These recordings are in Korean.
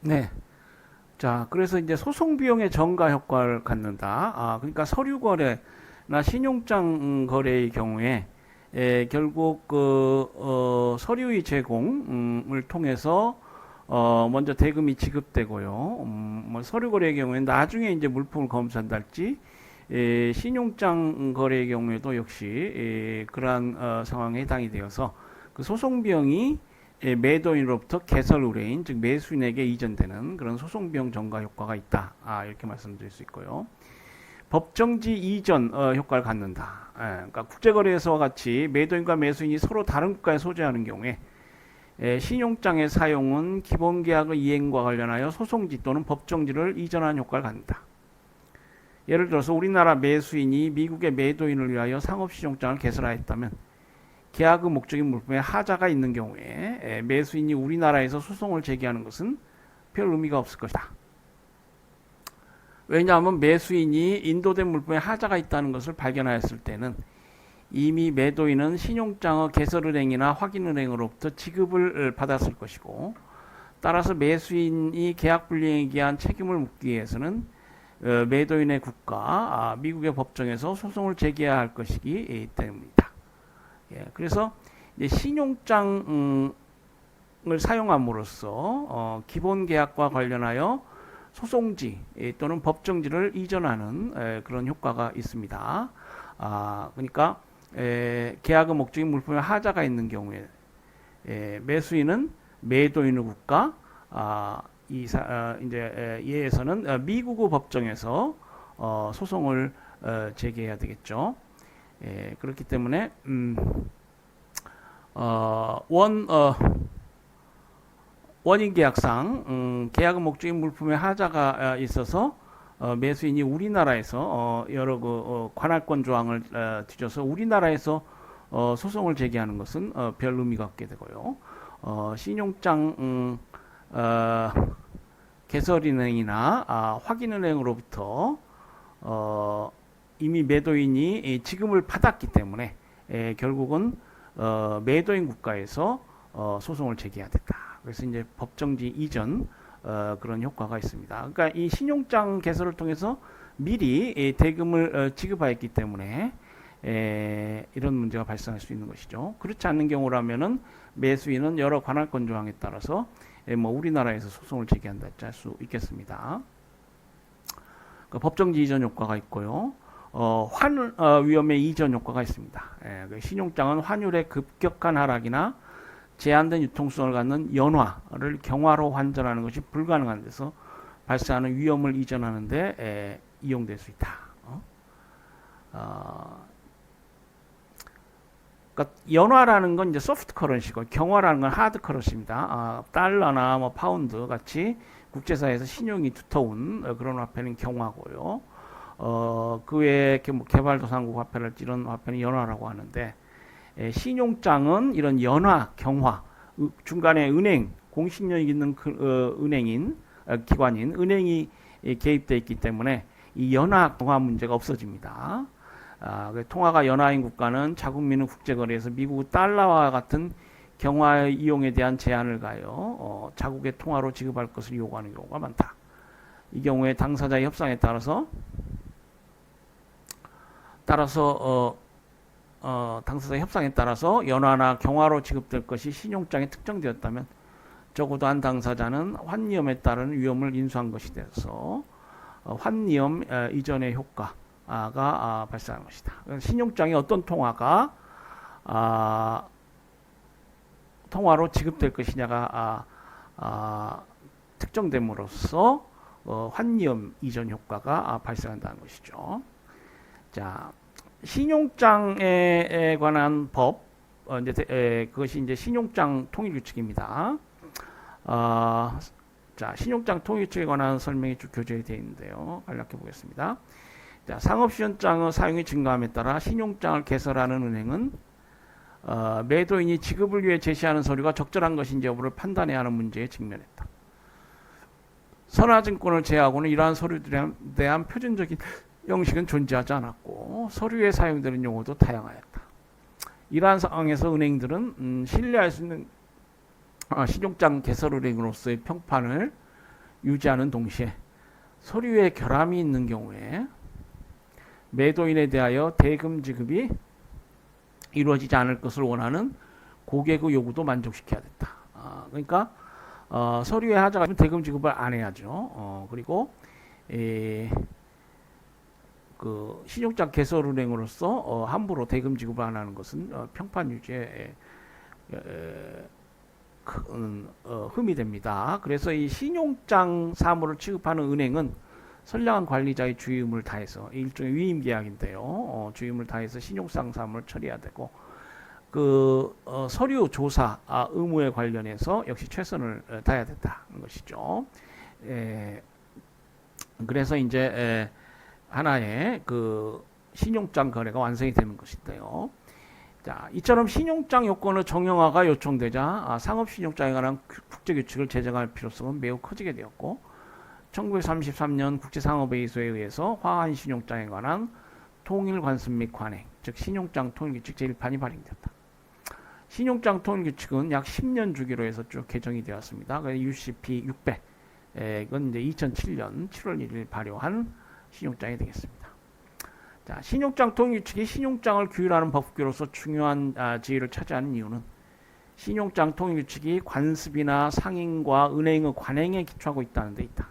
네. 자, 그래서 이제 소송 비용의 전가 효과를 갖는다. 그러니까 서류 거래나 신용장 거래의 경우에 결국 서류의 제공을 통해서 먼저 대금이 지급되고요. 뭐 서류 거래의 경우에는 나중에 이제 물품을 검수한다 할지 신용장 거래의 경우에도 역시 그러한 상황에 해당이 되어서 그 소송 비용이 매도인으로부터 개설 의뢰인 즉 매수인에게 이전되는 그런 소송 비용 전가 효과가 있다. 이렇게 말씀드릴 수 있고요. 법정지 이전 효과를 갖는다. 그러니까 국제거래소와 같이 매도인과 매수인이 서로 다른 국가에 소재하는 경우에 신용장의 사용은 기본계약의 이행과 관련하여 소송지 또는 법정지를 이전하는 효과를 갖는다. 예를 들어서 우리나라 매수인이 미국의 매도인을 위하여 상업신용장을 개설하였다면 계약의 목적인 물품에 하자가 있는 경우에 매수인이 우리나라에서 소송을 제기하는 것은 별 의미가 없을 것이다. 왜냐하면 매수인이 인도된 물품에 하자가 있다는 것을 발견하였을 때는 이미 매도인은 신용장의 개설은행이나 확인은행으로부터 지급을 받았을 것이고, 따라서 매수인이 계약 불이행에 기한 책임을 묻기 위해서는 매도인의 국가, 미국의 법정에서 소송을 제기해야 할 것이기 때문이다. 그래서 이제 신용장을 사용함으로써 기본 계약과 관련하여 소송지 또는 법정지를 이전하는 그런 효과가 있습니다. 그러니까 계약의 목적인 물품에 하자가 있는 경우에 매수인은 매도인의 국가, 이제 이에서는 미국의 법정에서 소송을 제기해야 되겠죠. 그렇기 때문에 원인 계약상 계약의 목적인 물품에 하자가 있어서 매수인이 우리나라에서 여러 관할권 조항을 뒤져서 우리나라에서 소송을 제기하는 것은 별 의미가 없게 되고요. 신용장 개설은행이나 확인은행으로부터 이미 매도인이 지급을 받았기 때문에 결국은 매도인 국가에서 소송을 제기해야 된다. 그래서 이제 법정지 이전 그런 효과가 있습니다. 그러니까 이 신용장 개설을 통해서 미리 대금을 지급하였기 때문에 이런 문제가 발생할 수 있는 것이죠. 그렇지 않는 경우라면은 매수인은 여러 관할권 조항에 따라서 뭐 우리나라에서 소송을 제기한다 할 수 있겠습니다. 그러니까 법정지 이전 효과가 있고요. 환 위험의 이전 효과가 있습니다. 신용장은 환율의 급격한 하락이나 제한된 유통성을 갖는 연화를 경화로 환전하는 것이 불가능한 데서 발생하는 위험을 이전하는데 이용될 수 있다. 그러니까 연화라는 건 이제 소프트 커런시고 경화라는 건 하드 커런시입니다. 달러나 뭐 파운드 같이 국제사회에서 신용이 두터운 그런 화폐는 경화고요. 그 외에 뭐 개발도상국 화폐랄지 이런 화폐는 연화라고 하는데 신용장은 이런 연화, 경화, 중간에 은행, 공신력 있는 은행인 기관인 은행이 개입되어 있기 때문에 이 연화, 경화 문제가 없어집니다. 통화가 연화인 국가는 자국민의 국제거래에서 미국 달러와 같은 경화 이용에 대한 제한을 가하여 자국의 통화로 지급할 것을 요구하는 경우가 많다. 이 경우에 당사자의 협상에 따라서 당사자 협상에 따라서 연화나 경화로 지급될 것이 신용장에 특정되었다면 적어도 한 당사자는 환위험에 따른 위험을 인수한 것이 돼서 환위험 이전의 효과가 발생하는 것이다. 신용장에 어떤 통화가 통화로 지급될 것이냐가 특정됨으로써 환위험 이전 효과가 발생한다는 것이죠. 자, 신용장에 관한 법, 그것이 이제 신용장 통일규칙입니다. 자, 신용장 통일규칙에 관한 설명이 쭉 교재에 되어 있는데요. 간략해 보겠습니다. 자, 상업신용장의 사용이 증가함에 따라 신용장을 개설하는 은행은 매도인이 지급을 위해 제시하는 서류가 적절한 것인지 여부를 판단해야 하는 문제에 직면했다. 선화증권을 제외하고는 이러한 서류들에 대한 표준적인 형식은 존재하지 않았고 서류에 사용되는 용어도 다양하였다. 이러한 상황에서 은행들은 신뢰할 수 있는 신용장 개설은행으로서의 평판을 유지하는 동시에 서류에 결함이 있는 경우에 매도인에 대하여 대금 지급이 이루어지지 않을 것을 원하는 고객의 요구도 만족시켜야 된다. 그러니까 서류에 하자가 있으면 대금 지급을 안 해야죠. 그리고 그 신용장 개설은행으로서 함부로 대금 지급을 안 하는 것은 평판 유지에 큰 흠이 됩니다. 그래서 이 신용장 사무를 취급하는 은행은 선량한 관리자의 주임을 다해서 일종의 위임 계약인데요. 주임을 다해서 신용장 사무를 처리해야 되고 그 서류 조사 의무에 관련해서 역시 최선을 다해야 된다는 것이죠. 그래서 이제 하나의 그 신용장 거래가 완성이 되는 것인데요. 자, 이처럼 신용장 요건의 정형화가 요청되자 상업신용장에 관한 국제규칙을 제정할 필요성은 매우 커지게 되었고 1933년 국제상업회의소에 의해서 화환신용장에 관한 통일관습 및 관행, 즉 신용장 통일규칙 제1판이 발행되었다. 신용장 통일규칙은 약 10년 주기로 해서 쭉 개정이 되었습니다. UCP 600, 이건 이제 2007년 7월 1일 발효한 신용장이 되겠습니다. 자, 신용장 통일규칙이 신용장을 규율하는 법규로서 중요한 지위를 차지하는 이유는 신용장 통일규칙이 관습이나 상인과 은행의 관행에 기초하고 있다는 데 있다.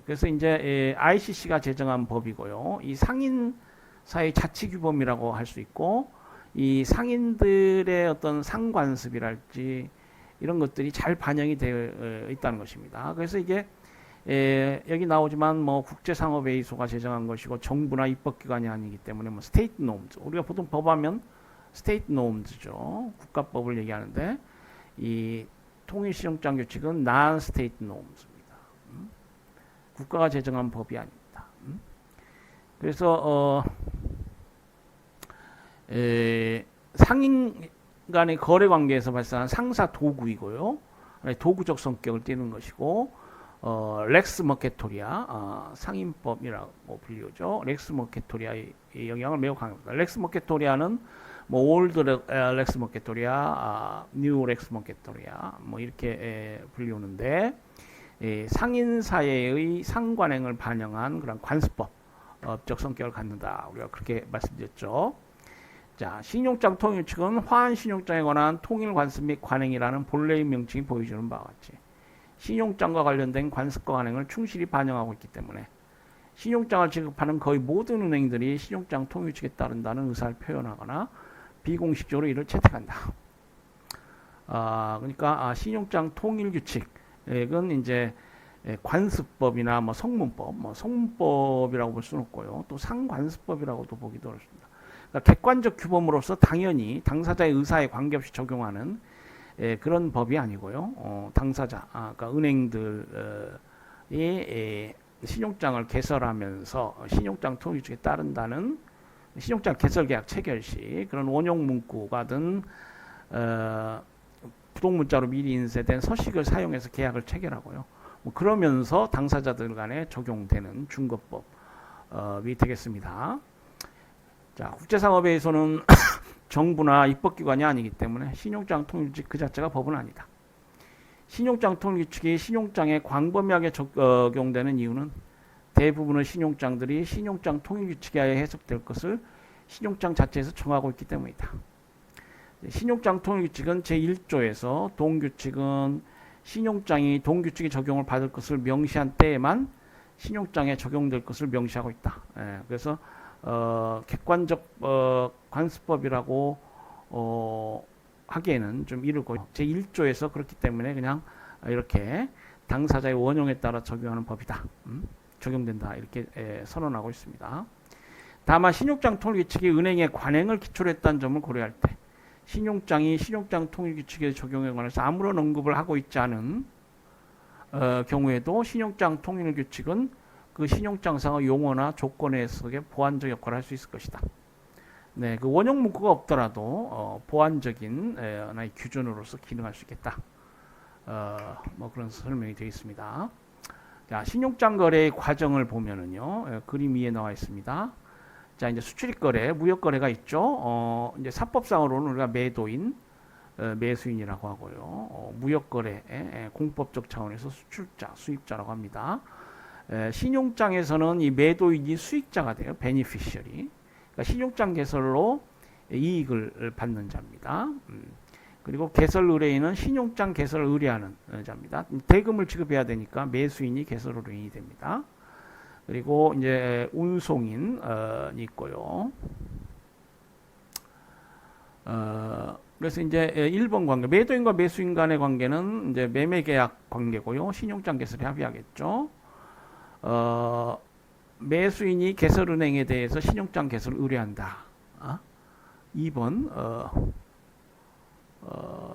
그래서 이제 ICC가 제정한 법이고요. 이 상인사의 자치규범이라고 할 수 있고 이 상인들의 어떤 상관습이랄지 이런 것들이 잘 반영이 되어 있다는 것입니다. 그래서 이게 여기 나오지만 뭐 국제상업회의소가 제정한 것이고 정부나 입법기관이 아니기 때문에 뭐 스테이트 노임즈, 우리가 보통 법하면 스테이트 노임즈죠. 국가법을 얘기하는데 이 통일신용장 규칙은 non state norms입니다. 국가가 제정한 법이 아닙니다. 그래서 상인 간의 거래 관계에서 발생한 상사 도구이고요. 도구적 성격을 띠는 것이고 렉스 머케토리아 상인법이라고 불리우죠. 렉스 머케토리아의 영향을 매우 강합니다. 렉스 머케토리아는 뭐 올드 렉스 머케토리아, 뉴 렉스 머케토리아 뭐 이렇게 불리우는데 상인사회의 상관행을 반영한 그런 관습법적 성격을 갖는다. 우리가 그렇게 말씀드렸죠. 자, 신용장 통일규칙은 화환신용장에 관한 통일관습 및 관행이라는 본래의 명칭이 보여주는 바와 같이 신용장과 관련된 관습과 관행을 충실히 반영하고 있기 때문에 신용장을 지급하는 거의 모든 은행들이 신용장 통일규칙에 따른다는 의사를 표현하거나 비공식적으로 이를 채택한다. 그러니까 신용장 통일규칙은 이제 관습법이나 뭐 성문법, 뭐 성문법이라고 볼 수는 없고요. 또 상관습법이라고도 보기도 어렵습니다. 그러니까 객관적 규범으로서 당연히 당사자의 의사에 관계없이 적용하는 그런 법이 아니고요. 당사자, 그러니까 은행들이 신용장을 개설하면서 신용장 통일규칙에 따른다는 신용장 개설 계약 체결 시 그런 원용 문구가 든 부동문자로 미리 인쇄된 서식을 사용해서 계약을 체결하고요. 뭐 그러면서 당사자들 간에 적용되는 준거법이 되겠습니다. 자, 국제상업회의소는 정부나 입법기관이 아니기 때문에 신용장 통일규칙 그 자체가 법은 아니다. 신용장 통일규칙이 신용장에 광범위하게 적용되는 이유는 대부분의 신용장들이 신용장 통일규칙에 의해 해석될 것을 신용장 자체에서 정하고 있기 때문이다. 신용장 통일규칙은 제1조에서 동규칙은 신용장이 동규칙의 적용을 받을 것을 명시한 때에만 신용장에 적용될 것을 명시하고 있다. 그래서 객관적 관습법이라고 하기에는 좀 이르고 제1조에서 그렇기 때문에 그냥 이렇게 당사자의 원용에 따라 적용하는 법이다. 적용된다. 이렇게 선언하고 있습니다. 다만 신용장 통일규칙이 은행의 관행을 기초로 했다는 점을 고려할 때 신용장이 신용장 통일규칙의 적용에 관해서 아무런 언급을 하고 있지 않은 경우에도 신용장 통일규칙은 그 신용장상의 용어나 조건에 속에 보완적 역할을 할 수 있을 것이다. 네, 그 원형 문구가 없더라도 보완적인 하나의 규준으로서 기능할 수 있겠다. 뭐 그런 설명이 되어 있습니다. 자, 신용장 거래의 과정을 보면은요, 그림 위에 나와 있습니다. 자, 이제 수출입 거래, 무역 거래가 있죠. 이제 사법상으로는 우리가 매도인, 매수인이라고 하고요. 무역거래, 공법적 차원에서 수출자, 수입자라고 합니다. 신용장에서는 이 매도인이 수익자가 돼요. 베니피셔리. 그러니까 신용장 개설로 이익을 받는 자입니다. 그리고 개설 의뢰인은 신용장 개설을 의뢰하는 자입니다. 대금을 지급해야 되니까 매수인이 개설 의뢰인이 됩니다. 그리고 이제 운송인이 있고요. 그래서 이제 1번 관계, 매도인과 매수인 간의 관계는 이제 매매계약 관계고요. 신용장 개설에 합의하겠죠. 매수인이 개설은행에 대해서 신용장 개설을 의뢰한다. 2번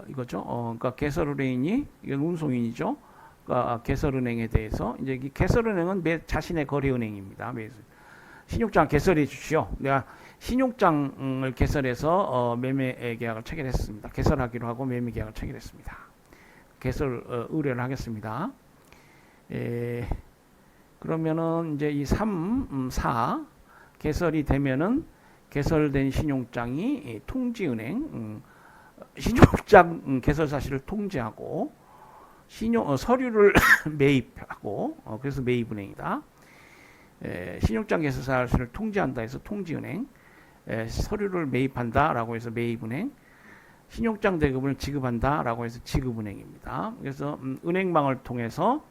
이거죠. 그러니까 개설은행이 이건 운송인이죠. 그러니까 개설은행에 대해서 이제 개설은행은 자신의 거래은행입니다. 신용장 개설해 주시오. 내가 신용장을 개설해서 매매 계약을 체결했습니다. 개설하기로 하고 매매 계약을 체결했습니다. 개설 의뢰를 하겠습니다. 그러면은 이제 이 3, 4 개설이 되면은 개설된 신용장이 통지은행 신용장 개설 사실을 통지하고 서류를 매입하고 그래서 매입은행이다. 신용장 개설 사실을 통지한다 해서 통지은행, 서류를 매입한다라고 해서 매입은행, 신용장 대금을 지급한다라고 해서 지급은행입니다. 그래서 은행망을 통해서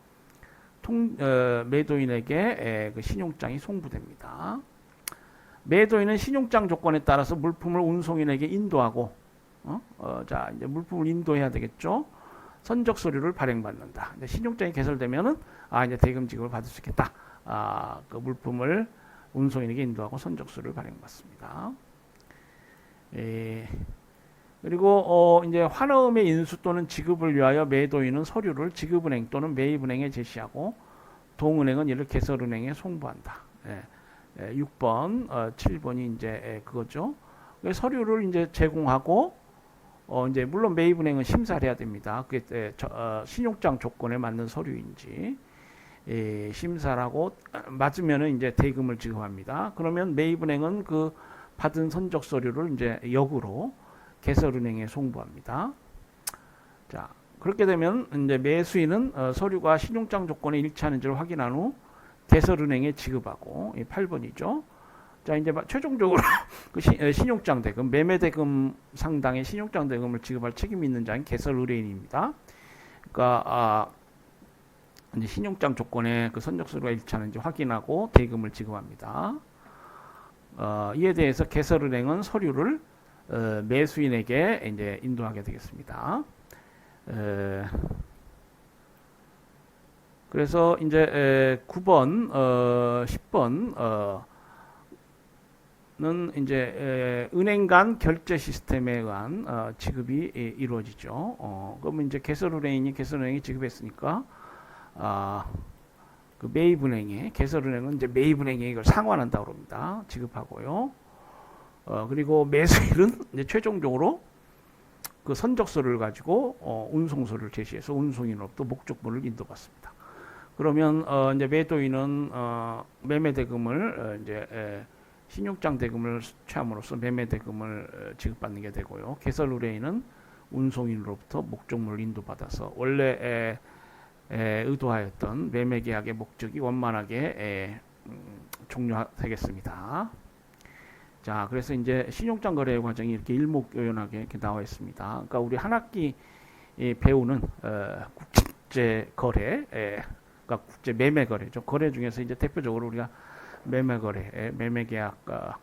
매도인에게 그 신용장이 송부됩니다. 매도인은 신용장 조건에 따라서 물품을 운송인에게 인도하고 자 이제 물품을 인도해야 되겠죠. 선적 서류를 발행받는다. 이제 신용장이 개설되면은 이제 대금 지급을 받을 수 있겠다. 그 물품을 운송인에게 인도하고 선적 서류를 발행받습니다. 그리고 이제 환어음의 인수 또는 지급을 위하여 매도인은 서류를 지급은행 또는 매입은행에 제시하고 동은행은 이를 개설은행에 송부한다. 6번, 7번이 이제 그거죠. 서류를 이제 제공하고 이제 물론 매입은행은 심사를 해야 됩니다. 그게 신용장 조건에 맞는 서류인지 심사를 하고 맞으면은 이제 대금을 지급합니다. 그러면 매입은행은 그 받은 선적 서류를 이제 역으로 개설은행에 송부합니다. 자, 그렇게 되면 이제 매수인은 서류가 신용장 조건에 일치하는지를 확인한 후 개설은행에 지급하고 8번이죠. 자, 이제 최종적으로 그 신용장 대금, 매매 대금 상당의 신용장 대금을 지급할 책임이 있는 자인 개설 의뢰인입니다. 그러니까 이제 신용장 조건에 그 선적 서류가 일치하는지 확인하고 대금을 지급합니다. 이에 대해서 개설은행은 서류를 매수인에게 이제 인도하게 되겠습니다. 그래서 이제 9번, 10번 는 이제 은행 간 결제 시스템에 의한 지급이 이루어지죠. 그러면 이제 개설은행이 지급했으니까 그 매입은행에 개설은행은 이제 매입은행에 이걸 상환한다고 합니다. 지급하고요. 그리고 매수인은 이제 최종적으로 그 선적서를 가지고 운송서를 제시해서 운송인으로부터 목적물을 인도받습니다. 그러면 이제 매도인은 매매 대금을 이제 신용장 대금을 취함으로써 매매 대금을 지급받는 게 되고요. 개설 의뢰인은 운송인으로부터 목적물을 인도받아서 원래 의도하였던 매매 계약의 목적이 원만하게 종료되겠습니다. 자, 그래서 이제 신용장 거래 과정이 이렇게 일목요연하게 이렇게 나와 있습니다. 그러니까 우리 한 학기 배우는 국제 거래, 그러니까 국제 매매 거래죠. 거래 중에서 이제 대표적으로 우리가 매매 거래, 매매 계약과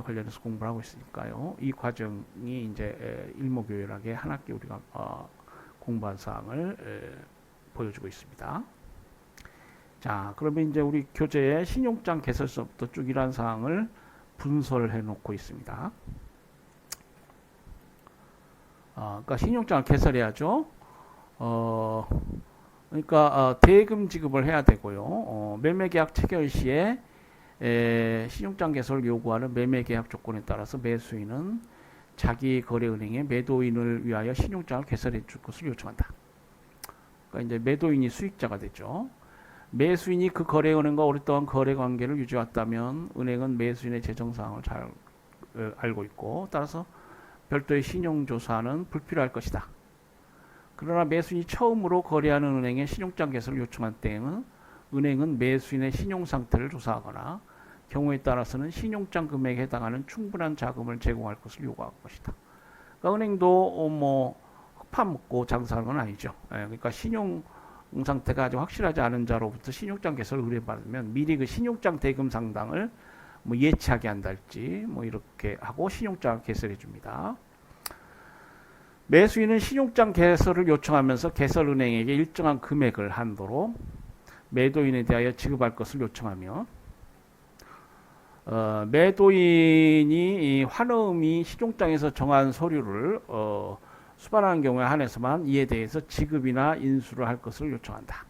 관련해서 공부를 하고 있으니까요. 이 과정이 이제 일목요연하게 한 학기 우리가 공부한 사항을 보여주고 있습니다. 자, 그러면 이제 우리 교재에 신용장 개설서부터 쭉 이러한 사항을 분석을 해놓고 있습니다. 그러니까 신용장을 개설해야죠. 그러니까 대금 지급을 해야 되고요. 매매계약 체결 시에 신용장 개설을 요구하는 매매계약 조건에 따라서 매수인은 자기 거래은행에 매도인을 위하여 신용장을 개설해 줄 것을 요청한다. 그러니까 이제 매도인이 수익자가 되죠. 매수인이 그 거래은행과 오랫동안 거래 관계를 유지해왔다면 은행은 매수인의 재정 상황을 잘 알고 있고 따라서 별도의 신용조사는 불필요할 것이다. 그러나 매수인이 처음으로 거래하는 은행에 신용장 개설을 요청한 때에는 은행은 매수인의 신용상태를 조사하거나 경우에 따라서는 신용장 금액에 해당하는 충분한 자금을 제공할 것을 요구할 것이다. 그러니까 은행도 뭐 흑파 먹고 장사하는 건 아니죠. 그러니까 신용 상태가 아주 확실하지 않은 자로부터 신용장 개설을 의뢰받으면 미리 그 신용장 대금 상당을 뭐 예치하게 한달지 뭐 이렇게 하고 신용장을 개설해 줍니다. 매수인은 신용장 개설을 요청하면서 개설은행에게 일정한 금액을 한도로 매도인에 대하여 지급할 것을 요청하며 매도인이 환음이 신용장에서 정한 서류를 수반하는 경우에 한해서만 이에 대해서 지급이나 인수를 할 것을 요청한다.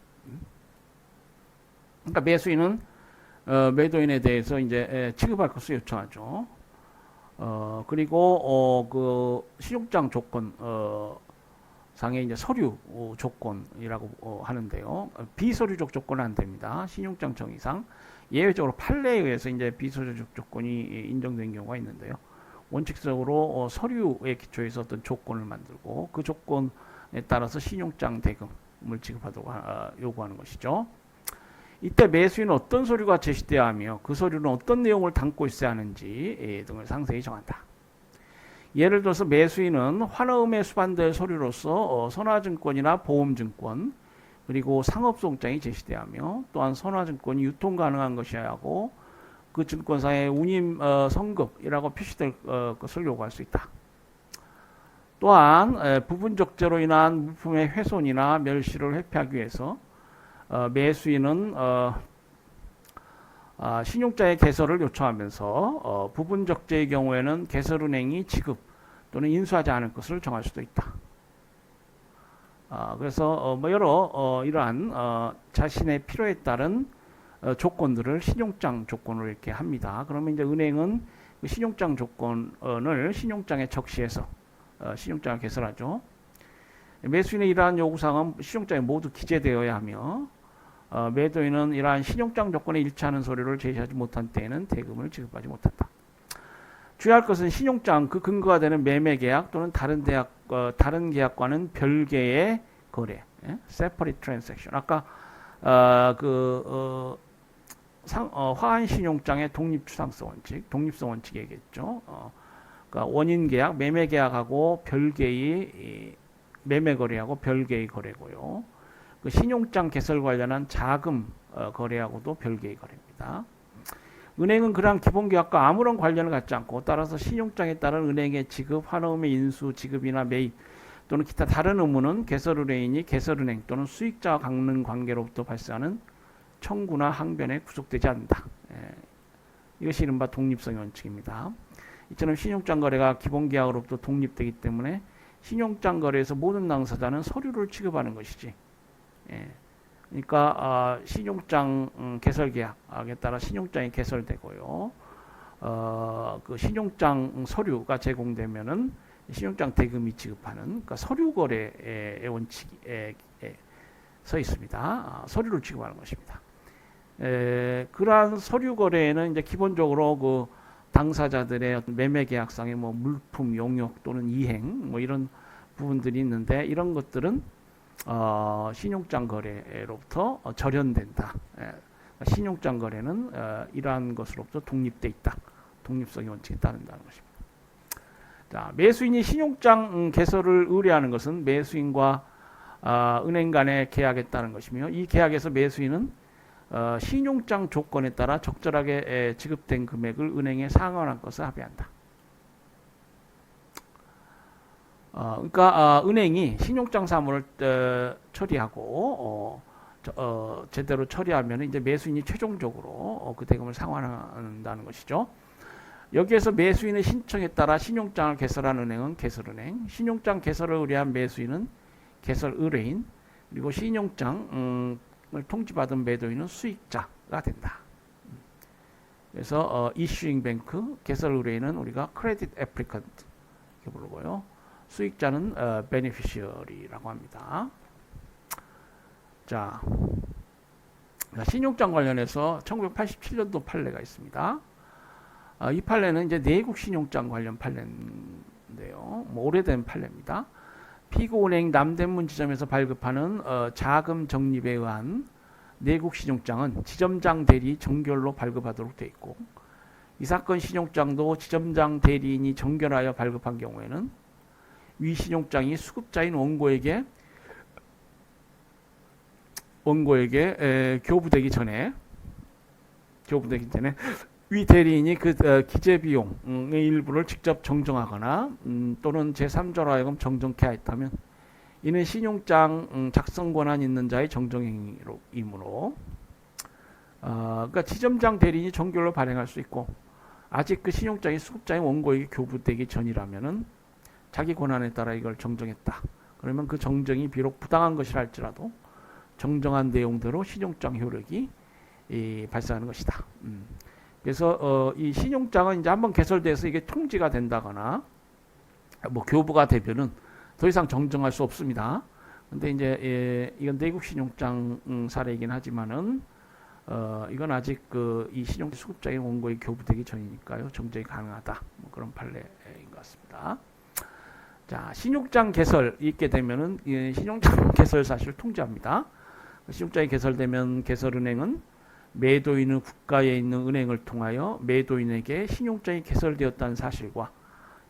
그러니까 매수인은 매도인에 대해서 이제 지급할 것을 요청하죠. 그리고 그 신용장 조건 상에 이제 서류 조건이라고 하는데요. 비서류적 조건은 안 됩니다. 신용장 정의상 예외적으로 판례에 의해서 이제 비서류적 조건이 인정된 경우가 있는데요. 원칙적으로 서류에 기초해서 어떤 조건을 만들고 그 조건에 따라서 신용장 대금을 지급하도록 요구하는 것이죠. 이때 매수인은 어떤 서류가 제시되어야 하며 그 서류는 어떤 내용을 담고 있어야 하는지 등을 상세히 정한다. 예를 들어서 매수인은 환어음에 수반될 서류로서 선화증권이나 보험증권 그리고 상업소장이 제시되어야 하며 또한 선화증권이 유통 가능한 것이어야 하고 그 증권사의 운임 성급이라고 표시될 것을 요구할 수 있다. 또한 부분 적재로 인한 물품의 훼손이나 멸실을 회피하기 위해서 매수인은 신용장의 개설을 요청하면서 부분 적재의 경우에는 개설은행이 지급 또는 인수하지 않을 것을 정할 수도 있다. 그래서 뭐 여러 이러한 자신의 필요에 따른 조건들을 신용장 조건으로 이렇게 합니다. 그러면 이제 은행은 그 신용장 조건을 신용장에 적시해서 신용장을 개설하죠. 매수인의 이러한 요구사항은 신용장에 모두 기재되어야 하며 매도인은 이러한 신용장 조건에 일치하는 서류를 제시하지 못한 때에는 대금을 지급하지 못한다. 주의할 것은 신용장 그 근거가 되는 매매계약 또는 다른 계약과는 별개의 거래, separate transaction. 아까 화한 신용장의 독립추상성 원칙, 독립성 원칙 얘기했죠. 그러니까 원인 계약, 매매 계약하고 별개의 매매 거래하고 별개의 거래고요. 그 신용장 개설 관련한 자금 거래하고도 별개의 거래입니다. 은행은 그러한 기본 계약과 아무런 관련을 갖지 않고 따라서 신용장에 따른 은행의 지급, 환어음의 인수, 지급이나 매입 또는 기타 다른 의무는 개설의뢰인이 개설은행 또는 수익자와 갖는 관계로부터 발생하는 청구나 항변에 구속되지 않는다. 이것이 이른바 독립성의 원칙입니다. 이처럼 신용장 거래가 기본 계약으로부터 독립되기 때문에 신용장 거래에서 모든 당사자는 서류를 취급하는 것이지. 그러니까 신용장 개설 계약에 따라 신용장이 개설되고요. 그 신용장 서류가 제공되면은 신용장 대금이 지급하는 그러니까 서류 거래의 원칙에 서 있습니다. 서류를 취급하는 것입니다. 그러한 서류 거래에는 이제 기본적으로 그 당사자들의 매매 계약상의 뭐 물품 용역 또는 이행 뭐 이런 부분들이 있는데 이런 것들은 신용장 거래로부터 절연된다. 신용장 거래는 이러한 것으로부터 독립돼 있다. 독립성의 원칙에 따른다는 것입니다. 자, 매수인이 신용장 개설을 의뢰하는 것은 매수인과 은행 간의 계약에 따른 것이며 이 계약에서 매수인은 신용장 조건에 따라 적절하게 지급된 금액을 은행에 상환할 것을 합의한다. 그러니까 은행이 신용장 사무를 처리하고 제대로 처리하면 이제 매수인이 최종적으로 그 대금을 상환한다는 것이죠. 여기에서 매수인의 신청에 따라 신용장을 개설한 은행은 개설은행, 신용장 개설을 의뢰한 매수인은 개설의뢰인, 그리고 신용장을 통지받은 매도인은 수익자가 된다. 그래서 이슈잉 뱅크, 개설의뢰인은 우리가 크레딧 애플리컨트 이렇게 부르고요. 수익자는 베네피셔리라고 합니다. 자, 신용장 관련해서 1987년도 판례가 있습니다. 이 판례는 이제 내국 신용장 관련 판례인데 건데요. 뭐 오래된 판례입니다. 피고은행 남대문 지점에서 발급하는 자금 적립에 의한 내국 신용장은 지점장 대리 정결로 발급하도록 되어 있고, 이 사건 신용장도 지점장 대리인이 정결하여 발급한 경우에는 위 신용장이 수급자인 원고에게 교부되기 전에 위 대리인이 그 기재 비용의 일부를 직접 정정하거나 또는 제3자로 하여금 정정케 하였다면 이는 신용장 작성 권한 있는 자의 정정행위이므로 그러니까 지점장 대리인이 정결로 발행할 수 있고, 아직 그 신용장이 수급자인 원고에게 교부되기 전이라면은 자기 권한에 따라 이걸 정정했다. 그러면 그 정정이 비록 부당한 것이라 할지라도 정정한 내용대로 신용장 효력이 발생하는 것이다. 그래서 이 신용장은 이제 한번 개설돼서 이게 통지가 된다거나 뭐 교부가 되면은 더 이상 정정할 수 없습니다. 근데 이제 이건 내국 신용장 사례이긴 하지만은 이건 아직 이 신용 수급자인 원고에 교부되기 전이니까요, 정정이 가능하다. 뭐 그런 판례인 것 같습니다. 자, 신용장 개설 있게 되면은 신용장 개설 사실을 통지합니다. 신용장이 개설되면 개설은행은 매도인은 국가에 있는 은행을 통하여 매도인에게 신용장이 개설되었다는 사실과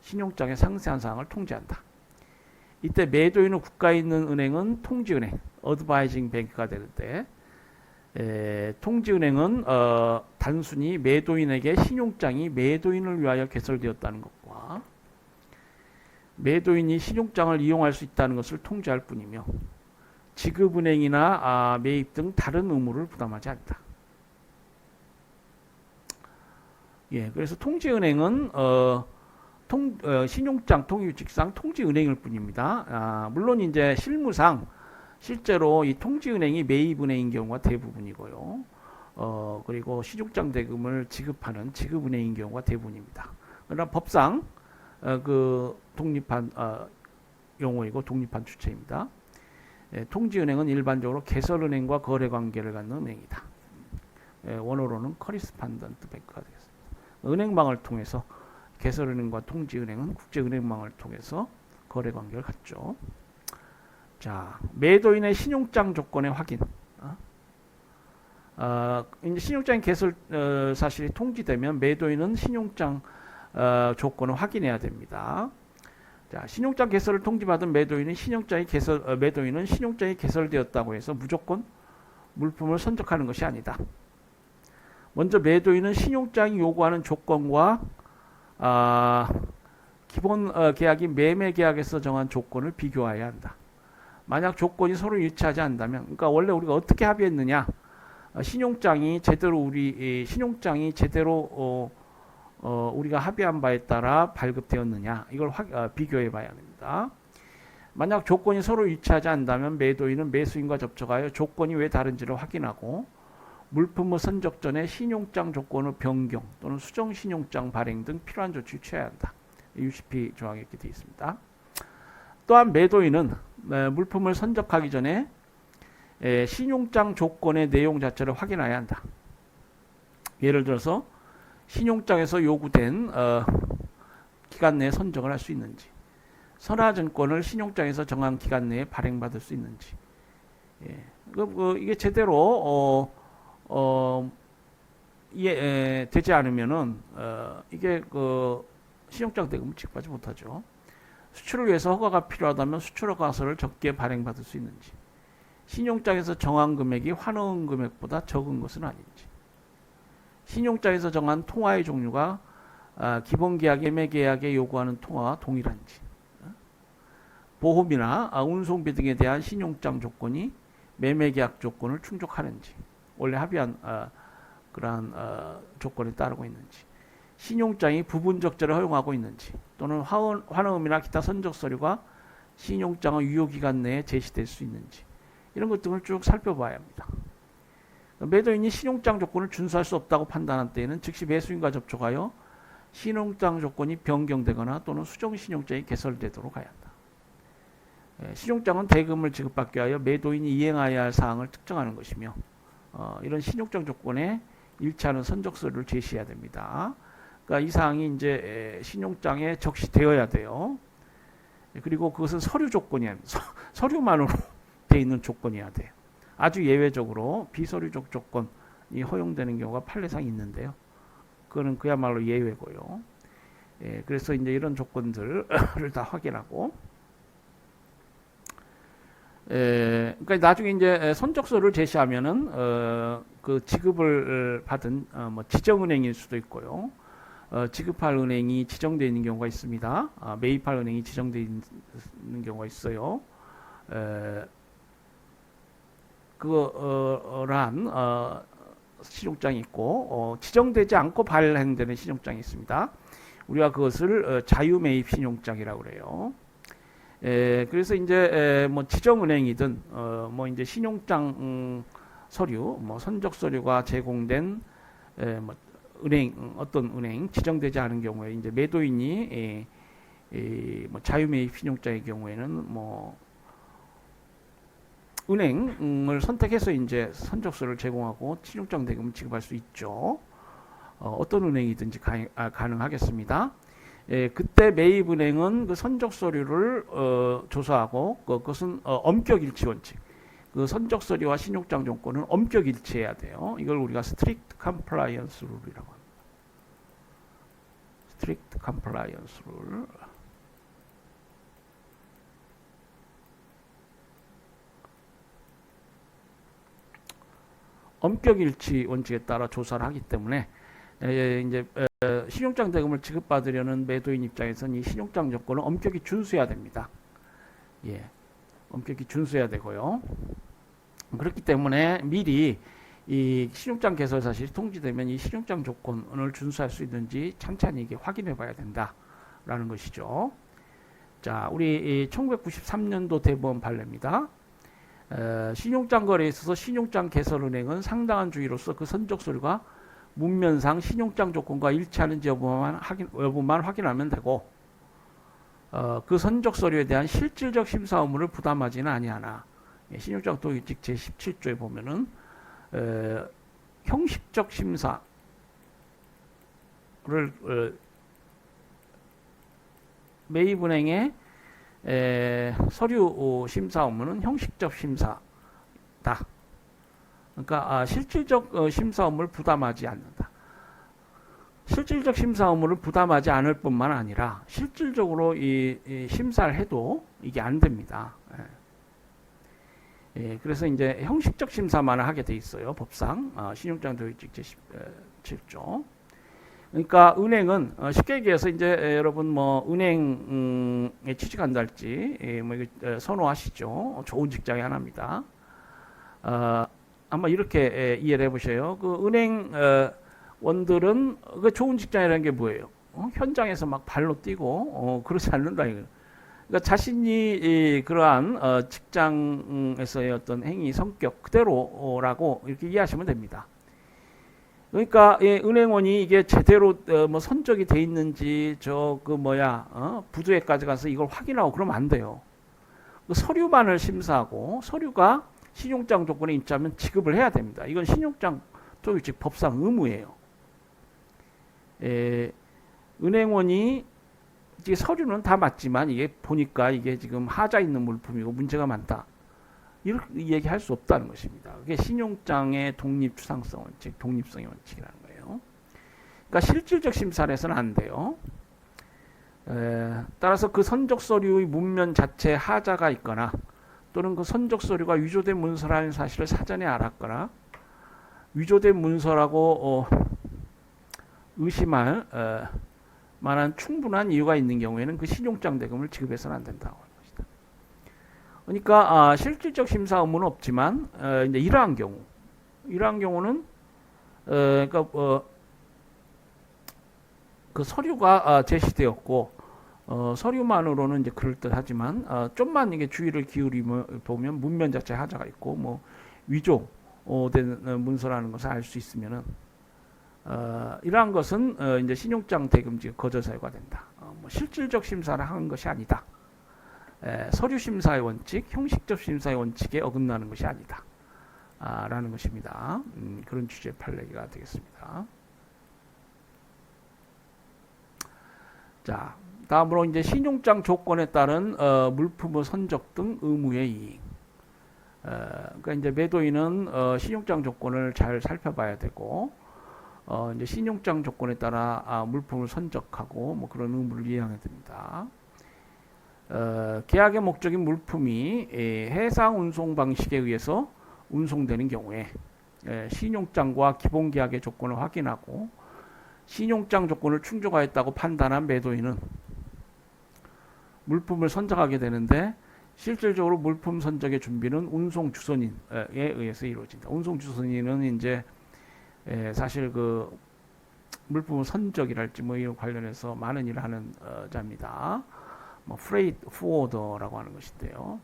신용장의 상세한 사항을 통지한다. 이때 매도인은 국가에 있는 은행은 통지은행, 어드바이징 뱅크가 되는데, 통지은행은 단순히 매도인에게 신용장이 매도인을 위하여 개설되었다는 것과 매도인이 신용장을 이용할 수 있다는 것을 통지할 뿐이며 지급은행이나 매입 등 다른 의무를 부담하지 않다. 예, 그래서 통지은행은 신용장 통유직상 통지은행일 뿐입니다. 물론 이제 실무상 실제로 이 통지은행이 매입은행인 경우가 대부분이고요. 그리고 신용장 대금을 지급하는 지급은행인 경우가 대부분입니다. 그러나 법상 그 독립한 용어이고 독립한 주체입니다. 통지은행은 일반적으로 개설은행과 거래관계를 갖는 은행이다. 원어로는 커리스판던트 뱅크가 되겠습니다. 은행망을 통해서 개설은행과 통지은행은 국제은행망을 통해서 거래관계를 갖죠. 자, 매도인의 신용장 조건의 확인. 이제 신용장 개설 사실이 통지되면 매도인은 신용장 조건을 확인해야 됩니다. 자, 신용장 개설을 통지받은 매도인은 신용장이 개설되었다고 해서 무조건 물품을 선적하는 것이 아니다. 먼저 매도인은 신용장이 요구하는 조건과 기본 계약인 매매 계약에서 정한 조건을 비교해야 한다. 만약 조건이 서로 일치하지 않는다면, 그러니까 원래 우리가 어떻게 합의했느냐, 신용장이 제대로 우리가 합의한 바에 따라 발급되었느냐, 이걸 비교해 봐야 합니다. 만약 조건이 서로 일치하지 않는다면 매도인은 매수인과 접촉하여 조건이 왜 다른지를 확인하고 물품의 선적 전에 신용장 조건의 변경 또는 수정 신용장 발행 등 필요한 조치를 취해야 한다. UCP 조항에 이렇게 되어 있습니다. 또한 매도인은 물품을 선적하기 전에 신용장 조건의 내용 자체를 확인해야 한다. 예를 들어서 신용장에서 요구된 기간 내에 선적을 할 수 있는지, 선화증권을 신용장에서 정한 기간 내에 발행받을 수 있는지, 이게 제대로 되지 않으면은 이게 신용장 대금을 지급하지 못하죠. 수출을 위해서 허가가 필요하다면 수출 허가서를 적게 발행받을 수 있는지, 신용장에서 정한 금액이 환원 금액보다 적은 것은 아닌지, 신용장에서 정한 통화의 종류가 기본 계약, 매매 계약에 요구하는 통화와 동일한지, 보험이나 운송비 등에 대한 신용장 조건이 매매 계약 조건을 충족하는지, 원래 합의한 그러한 조건에 따르고 있는지, 신용장이 부분 적재를 허용하고 있는지, 또는 환원음이나 기타 선적 서류가 신용장의 유효기간 내에 제시될 수 있는지, 이런 것 등을 쭉 살펴봐야 합니다. 매도인이 신용장 조건을 준수할 수 없다고 판단한 때에는 즉시 매수인과 접촉하여 신용장 조건이 변경되거나 또는 수정 신용장이 개설되도록 해야 한다. 신용장은 대금을 지급받기 위하여 매도인이 이행해야 할 사항을 특정하는 것이며 이런 신용장 조건에 일치하는 선적 서류를 제시해야 됩니다. 그러니까 이 사항이 이제 신용장에 적시되어야 돼요. 그리고 그것은 서류 조건이야. 서류만으로 돼 있는 조건이어야 돼요. 아주 예외적으로 비서류적 조건이 허용되는 경우가 판례상 있는데요. 그거는 그야말로 예외고요. 그래서 이제 이런 조건들을 다 확인하고, 그러니까 나중에 이제 선적서를 제시하면은 그 지급을 받은 뭐 지정은행일 수도 있고요. 지급할 은행이 지정되어 있는 경우가 있습니다. 매입할 은행이 지정되어 있는 경우가 있어요. 그거란 신용장이 있고 지정되지 않고 발행되는 신용장이 있습니다. 우리가 그것을 자유매입 신용장이라고 그래요. 그래서 이제 뭐 지정은행이든 뭐 이제 신용장 서류, 뭐 선적 서류가 제공된 뭐 은행 어떤 은행 지정되지 않은 경우에 이제 매도인이 뭐 자유매입 신용장의 경우에는 뭐 은행을 선택해서 이제 선적서를 제공하고 신용장 대금을 지급할 수 있죠. 어떤 은행이든지 가능하겠습니다. 그때 매입은행은 그 선적 서류를 조사하고 그것은 엄격 일치 원칙. 그 선적 서류와 신용장 조건은 엄격 일치해야 돼요. 이걸 우리가 스트릭트 컴플라이언스 룰이라고 합니다. 스트릭트 컴플라이언스 룰. 엄격 일치 원칙에 따라 조사를 하기 때문에 이제 신용장 대금을 지급받으려는 매도인 입장에서는 이 신용장 조건을 엄격히 준수해야 됩니다. 예, 엄격히 준수해야 되고요. 그렇기 때문에 미리 이 신용장 개설 사실이 통지되면 이 신용장 조건을 준수할 수 있는지 찬찬히 이게 확인해 봐야 된다라는 것이죠. 자, 우리 1993년도 대법원 판례입니다. 신용장 거래에 있어서 신용장 개설은행은 상당한 주의로서 그 선적 서류가 문면상 신용장 조건과 일치하는지 여부만 확인하면 되고 그 선적 서류에 대한 실질적 심사 의무를 부담하지는 아니하나 신용장 도입칙 제17조에 보면은 형식적 심사를 매입은행의 서류 심사 업무는 형식적 심사다. 그러니까 실질적 심사 업무를 부담하지 않는다. 실질적 심사 업무를 부담하지 않을 뿐만 아니라 실질적으로 이 심사를 해도 이게 안 됩니다. 그래서 이제 형식적 심사만 하게 돼 있어요. 법상 신용장 도입칙 제17조. 그러니까 은행은 쉽게 얘기해서 이제 여러분 뭐 은행에 취직한다 할지 뭐 이거 선호하시죠. 좋은 직장이 하나입니다. 한번 이렇게 이해를 해보세요. 그 은행 원들은 그 좋은 직장이라는 게 뭐예요? 현장에서 막 발로 뛰고 그렇지 않는다 이거. 그러니까 자신이 그러한 직장에서의 어떤 행위 성격 그대로라고 이렇게 이해하시면 됩니다. 그러니까 은행원이 이게 제대로 뭐 선적이 돼 있는지 저 그 부두에까지 가서 이걸 확인하고 그러면 안 돼요. 그 서류만을 심사하고 서류가 신용장 조건에 입자면 지급을 해야 됩니다. 이건 신용장 도입칙 법상 의무예요. 은행원이 이게 서류는 다 맞지만 이게 보니까 이게 지금 하자 있는 물품이고 문제가 많다. 이렇게 얘기할 수 없다는 것입니다. 그게 신용장의 독립추상성 원칙, 독립성의 원칙이라는 거예요. 그러니까 실질적 심사를 해서는 안 돼요. 따라서 그 선적 서류의 문면 자체에 하자가 있거나 또는 그 선적 서류가 위조된 문서라는 사실을 사전에 알았거나 위조된 문서라고 의심할 만한 충분한 이유가 있는 경우에는 그 신용장 대금을 지급해서는 안 된다고 하는 것이다. 그러니까 실질적 심사 의무는 없지만 이제 이러한 경우는 그러니까 그 서류가 제시되었고 서류만으로는 이제 그럴듯하지만 좀만 이게 주의를 기울이면 보면 문면 자체 하자가 있고 뭐 위조된 문서라는 것을 알 수 있으면은 이러한 것은 이제 신용장 대금지가 거저 사유가 된다. 뭐 실질적 심사를 하는 것이 아니다. 서류 심사의 원칙, 형식적 심사의 원칙에 어긋나는 것이 아니다. 라는 것입니다. 그런 취지의 판례가 되겠습니다. 자, 다음으로 이제 신용장 조건에 따른 물품의 선적 등 의무의 이행. 그러니까 이제 매도인은 신용장 조건을 잘 살펴봐야 되고, 이제 신용장 조건에 따라 물품을 선적하고 뭐 그런 의무를 이행해야 됩니다. 계약의 목적인 물품이 해상 운송 방식에 의해서 운송되는 경우에 신용장과 기본계약의 조건을 확인하고 신용장 조건을 충족하였다고 판단한 매도인은 물품을 선적하게 되는데, 실질적으로 물품 선적의 준비는 운송 주선인에 의해서 이루어진다. 운송 주선인은 이제 사실 그 물품 선적이랄지 뭐 이런 관련해서 많은 일을 하는 자입니다. 뭐 프레이트 포워더라고 하는 것인데요.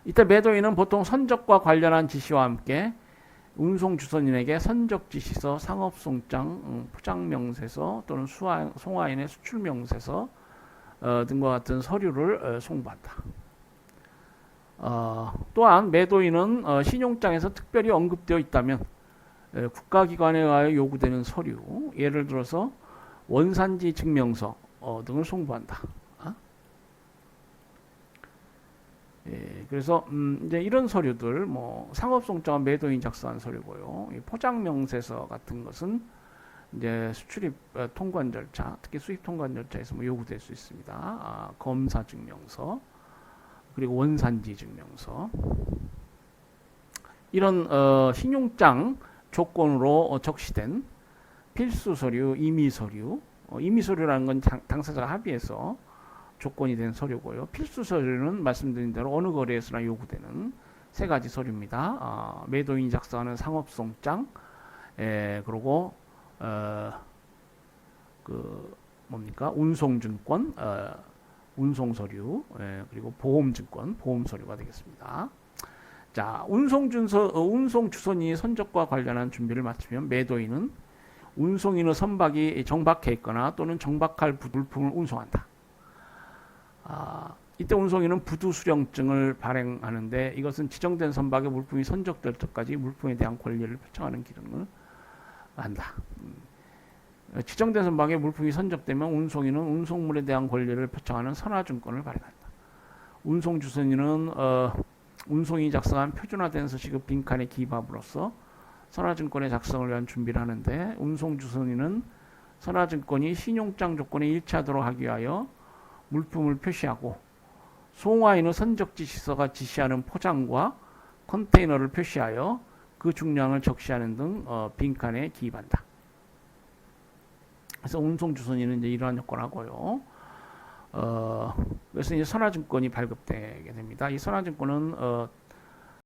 이때 매도인은 보통 선적과 관련한 지시와 함께 운송 주선인에게 선적 지시서, 상업송장, 포장명세서 또는 송화인의 수출명세서 등과 같은 서류를 송부한다. 또한 매도인은 신용장에서 특별히 언급되어 있다면 국가기관에 의하여 요구되는 서류, 예를 들어서 원산지 증명서 등을 송부한다. 그래서 이제 이런 서류들, 뭐 상업송장은 매도인이 작성한 서류고요. 포장명세서 같은 것은 이제 수출입 통관 절차, 특히 수입 통관 절차에서 뭐 요구될 수 있습니다. 검사 증명서, 그리고 원산지 증명서. 이런 신용장 조건으로 적시된 필수 서류, 임의 서류. 임의 서류라는 건 당사자가 합의해서 조건이 된 서류고요. 필수 서류는 말씀드린 대로 어느 거래에서나 요구되는 세 가지 서류입니다. 매도인이 작성하는 상업송장, 그리고 그 뭡니까? 운송증권, 운송서류, 그리고 보험증권, 보험서류가 되겠습니다. 자, 운송주선이 선적과 관련한 준비를 마치면 매도인은 운송인의 선박이 정박해 있거나 또는 정박할 물품을 운송한다. 이때 운송인은 부두 수령증을 발행하는데, 이것은 지정된 선박에 물품이 선적될 때까지 물품에 대한 권리를 표창하는 기능을 한다. 지정된 선박에 물품이 선적되면 운송인은 운송물에 대한 권리를 표창하는 선화증권을 발행한다. 운송주선인은 운송인이 작성한 표준화된 서식의 빈칸에 기입함으로써 선화증권의 작성을 위한 준비를 하는데, 운송주선인은 선화증권이 신용장 조건에 일치하도록 하기 위하여 물품을 표시하고, 송화인의 선적지시서가 지시하는 포장과 컨테이너를 표시하여 그 중량을 적시하는 등 빈칸에 기입한다. 그래서 운송주선인은 이제 이러한 역할을 하고요. 그래서 이제 선화증권이 발급되게 됩니다. 이 선화증권은